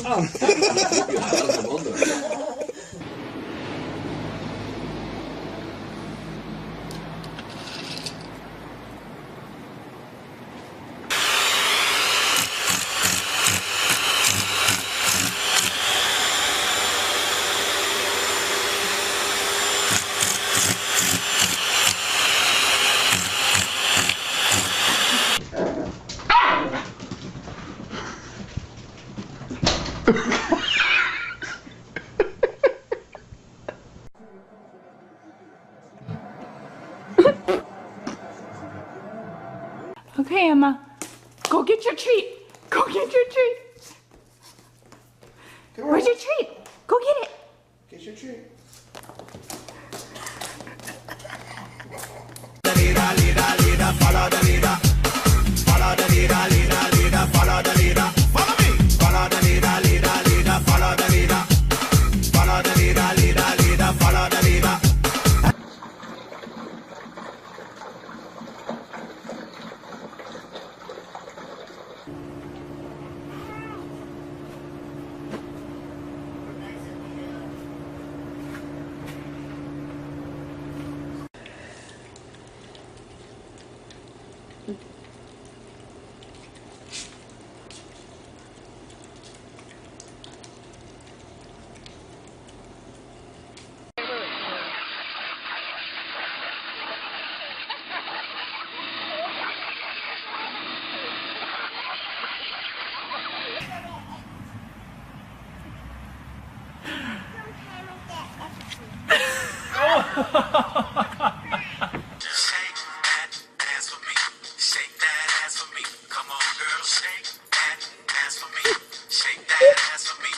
Allas om undrar. Okay, Emma, go get your treat. Go get your treat. Where's your treat? Go get it. Get your treat. Follow the leader. Follow the leader, leader, leader. Follow the leader. Follow me. Follow the leader, leader, leader. Follow the leader. Follow the leader, leader, leader. Follow the leader. Shake that ass for me. Shake that ass for me. Come on, girl, shake that ass for me. Shake that ass for me.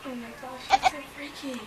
Oh my gosh, she's so freaky.